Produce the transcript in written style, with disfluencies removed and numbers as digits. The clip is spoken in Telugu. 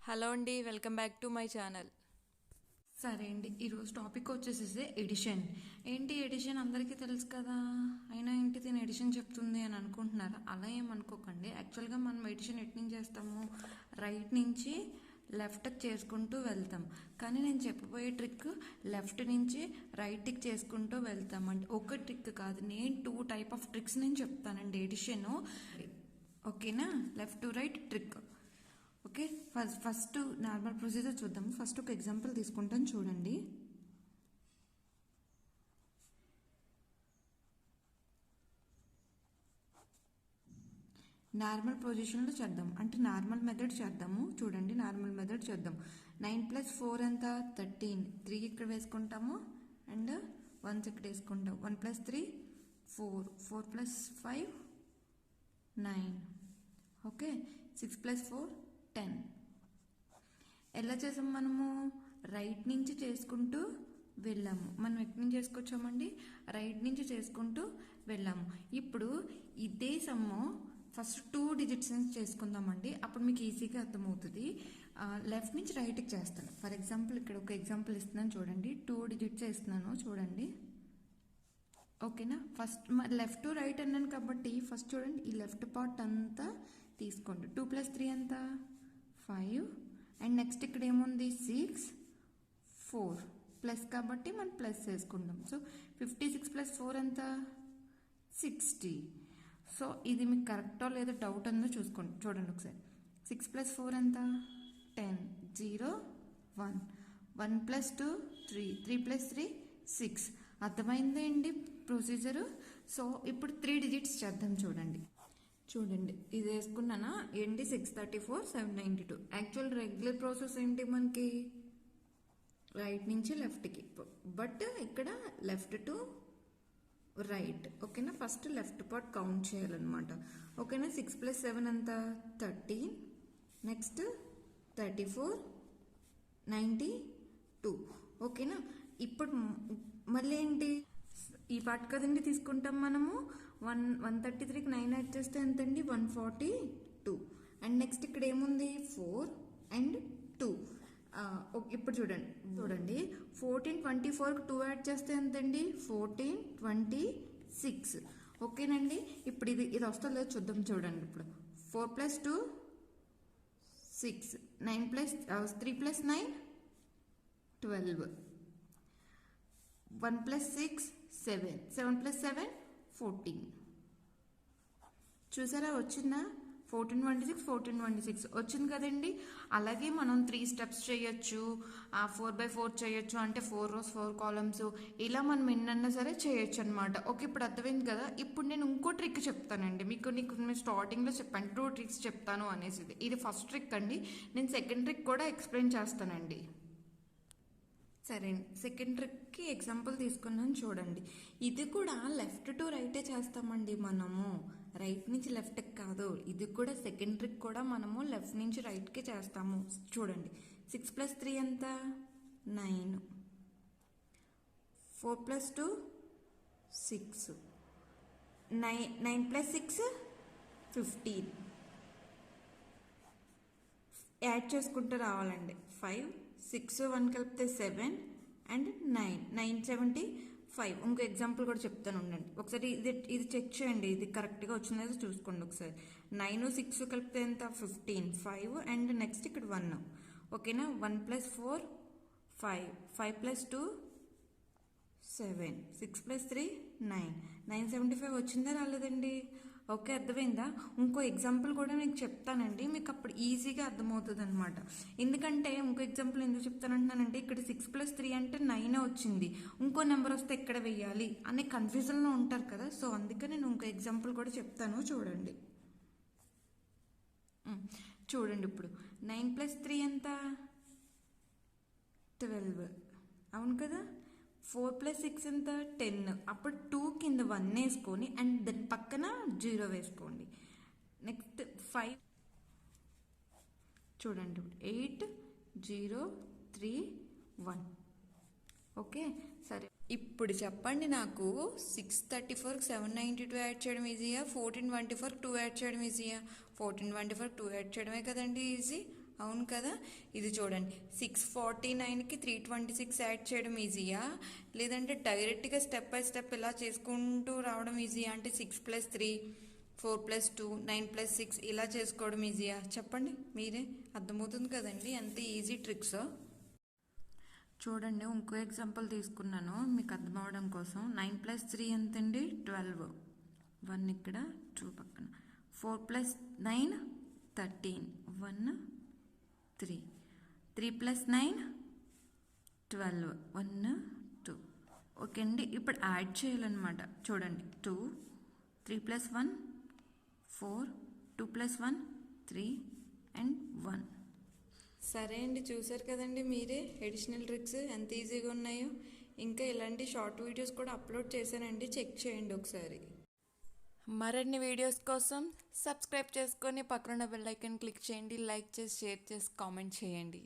హలో అండి, welcome back to my channel. సరే అండి, ఈరోజు టాపిక్ వచ్చేసేసి ఎడిషన్. ఏంటి ఎడిషన్ అందరికీ తెలుసు కదా, అయినా ఏంటి దీని ఎడిషన్ చెప్తుంది అని అనుకుంటున్నారా? అలా ఏమనుకోకండి. యాక్చువల్గా మనం ఎడిషన్ ఎటు నుంచి చేస్తాము, రైట్ నుంచి లెఫ్ట్కి చేసుకుంటూ వెళ్తాం. కానీ నేను చెప్పబోయే ట్రిక్ లెఫ్ట్ నుంచి రైట్కి చేసుకుంటూ వెళ్తామండి. ఒక ట్రిక్ కాదు, నేను 2 టైప్ ఆఫ్ ట్రిక్స్ నేను చెప్తానండి ఎడిషన్. ఓకేనా? Left to right trick. Okay, first normal procedure చూద్దాం. ఫస్ట్ ఒక ఎగ్జాంపుల్ తీసుకుంటాను, చూడండి. నార్మల్ పొజిషన్లో చేద్దాం, అంటే నార్మల్ మెథడ్ చేద్దాము. చూడండి, నార్మల్ మెథడ్ చేద్దాం. 9 + 4 ఎంత? 13. 3 ఇక్కడ వేసుకుంటాము అండ్ 1 ఇక్కడ వేసుకుంటాం. 1 + 3 4, 4 + 5 9. ఓకే, 6 + 4 10. ఎలా చేసాం మనము? రైట్ నుంచి చేసుకుంటూ వెళ్ళాము. మనం ఎక్కడి నుంచి చేసుకొచ్చామండి? రైట్ నుంచి చేసుకుంటూ వెళ్ళాము. ఇప్పుడు ఇదే సమ్ము ఫస్ట్ 2 డిజిట్స్ నుంచి చేసుకుందామండి, అప్పుడు మీకు ఈజీగా అర్థమవుతుంది. లెఫ్ట్ నుంచి రైట్కి చేస్తాను. ఫర్ ఎగ్జాంపుల్ ఇక్కడ ఒక ఎగ్జాంపుల్ ఇస్తున్నాను, చూడండి. 2 డిజిట్స్ వేస్తున్నాను, చూడండి. ఓకేనా? ఫస్ట్ లెఫ్ట్ టు రైట్ అన్నాను కాబట్టి ఫస్ట్ చూడండి, ఈ లెఫ్ట్ పార్ట్ అంతా తీసుకోండి. 2 + 3 ఎంత? 5. అండ్ నెక్స్ట్ ఇక్కడ ఏముంది? 6 4 ప్లస్ కాబట్టి మనం ప్లస్ వేసుకుంటాం. సో 56 + 4 ఎంత? 60. సో ఇది మీకు కరెక్టో లేదో డౌట్ ఉందో చూసుకోండి, చూడండి ఒకసారి. 6 + 4 ఎంత? 10. 0 1. 1 + 2 3. 3 + 3 6. అర్థమైందే అండి ప్రొసీజరు. సో ఇప్పుడు 3 డిజిట్స్ చేద్దాం. చూడండి, ఇది వేసుకున్నానా ఏంటి? 634 792. యాక్చువల్ రెగ్యులర్ ప్రాసెస్ ఏంటి మనకి? రైట్ నుంచి లెఫ్ట్కి, బట్ ఇక్కడ లెఫ్ట్ టు రైట్. ఓకేనా? ఫస్ట్ లెఫ్ట్ పార్ట్ కౌంట్ చేయాలన్నమాట. ఓకేనా? 6 + 7 ఎంత? 13. నెక్స్ట్ 34 92. ఓకేనా? ఇప్పుడు మళ్ళీ ఏంటి? ఈ పార్ట్ కదండి తీసుకుంటాం మనము. 133కి 9 యాడ్ చేస్తే ఎంతండి? 142. అండ్ నెక్స్ట్ ఇక్కడ ఏముంది? 4 అండ్ 2. ఇప్పుడు చూడండి 1424కి 2 యాడ్ చేస్తే ఎంతండి? 1426. ఓకేనండి? ఇప్పుడు ఇది వస్తుందో చూద్దాం. చూడండి, ఇప్పుడు 4 + 2 6. 3 + 9 12. 1 + 6 7. 7 + 7 14. చూసారా వచ్చిందా? 1426 1426 వచ్చింది కదండి. అలాగే మనం 3 స్టెప్స్ చేయొచ్చు, 4/4 చేయొచ్చు, అంటే 4 rows 4 columns. ఇలా మనం ఎన్నన్నా సరే చేయొచ్చు అనమాట. ఓకే, ఇప్పుడు అర్థమైంది కదా. ఇప్పుడు నేను ఇంకో ట్రిక్ చెప్తానండి మీకు స్టార్టింగ్లో చెప్పాను 2 ట్రిక్స్ చెప్తాను అనేసి. ఇది ఫస్ట్ ట్రిక్ అండి. నేను సెకండ్ ట్రిక్ కూడా ఎక్స్ప్లెయిన్ చేస్తానండి. సరే, సెకండ్ ట్రిక్కి ఎగ్జాంపుల్ తీసుకున్నాను, చూడండి. ఇది కూడా లెఫ్ట్ టు రైటే చేస్తామండి మనము, రైట్ నుంచి లెఫ్ట్కి కాదు. ఇది కూడా సెకండ్ ట్రిక్ కూడా మనము లెఫ్ట్ నుంచి రైట్కి చేస్తాము. చూడండి, 6 + 3 ఎంత? 9. 4 + 2 6. 9 + 6 15. యాడ్ చేసుకుంటూ రావాలండి. 5 6 1 కలిపితే 7 అండ్ 9 975. ఇంకో ఎగ్జాంపుల్ కూడా చెప్తాను, ఉండండి ఒకసారి. ఇది చెక్ చేయండి, ఇది కరెక్ట్గా వచ్చిందో చూసుకోండి ఒకసారి. 9 6 కలిపితే ఎంత? 15. 5 అండ్ నెక్స్ట్ ఇక్కడ 1. ఓకేనా? 1 + 4 5. 5 + 2 7. 6 + 3 9. 975 వచ్చిందా రాలేదండి? ఓకే, అర్థమైందా? ఇంకో ఎగ్జాంపుల్ కూడా మీకు చెప్తానండి, మీకు అప్పుడు ఈజీగా అర్థమవుతుంది అనమాట. ఎందుకంటే ఇంకో ఎగ్జాంపుల్ ఎందుకు చెప్తానంటున్నానంటే, ఇక్కడ 6 + 3 అంటే 9 వచ్చింది, ఇంకో నెంబర్ వస్తే ఎక్కడ వెయ్యాలి అనే కన్ఫ్యూజన్లో ఉంటారు కదా. సో అందుకే నేను ఇంకో ఎగ్జాంపుల్ కూడా చెప్తాను, చూడండి. ఇప్పుడు 9 + 3 ఎంత? 12. అవును కదా? 4 + 6 ఎంత? 10. అప్పుడు 2 కింద 1 వేసుకొని అండ్ దాని పక్కన 0 వేసుకోండి. నెక్స్ట్ 5. చూడండి, 8 0 3 1. ఓకే, సరే. ఇప్పుడు చెప్పండి నాకు, 634కి 792 యాడ్ చేయడం ఈజీయా, 1424కి 2 యాడ్ చేయడం ఈజీయా? 1424కి 2 యాడ్ చేయడమే కదండి ఈజీ. అవును కదా. ఇది చూడండి, 649కి 326 యాడ్ చేయడం ఈజీయా, లేదంటే డైరెక్ట్గా స్టెప్ బై స్టెప్ ఇలా చేసుకుంటూ రావడం ఈజీయా అంటే 6+3 4+2 9+6 ఇలా చేసుకోవడం ఈజీయా చెప్పండి మీరే. అర్థమవుతుంది కదండి ఎంత ఈజీ ట్రిక్స్. చూడండి ఇంకో ఎగ్జాంపుల్ తీసుకున్నాను మీకు అర్థం అవడం కోసం. 9+3 ఎంతండి? 12. 1 ఇక్కడ 2 పక్కన. 4+9 13. 1 3. 3+9 12. 1 2. ఓకే అండి, ఇప్పుడు యాడ్ చేయాలన్నమాట. చూడండి 2 3+1 4 2+1 3 అండ్ 1. సరే అండి, చూసారు కదండి మీరే ఎడిషనల్ ట్రిక్స్ ఎంత ఈజీగా ఉన్నాయో. ఇంకా ఇలాంటి షార్ట్ వీడియోస్ కూడా అప్లోడ్ చేశానండి, చెక్ చేయండి ఒకసారి. మరిన్ని వీడియోస్ కోసం సబ్స్క్రైబ్ చేసుకొని పక్కన బెల్ ఐకాన్ క్లిక్ చేయండి, లైక్ చేసి షేర్ చేసి కామెంట్ చేయండి.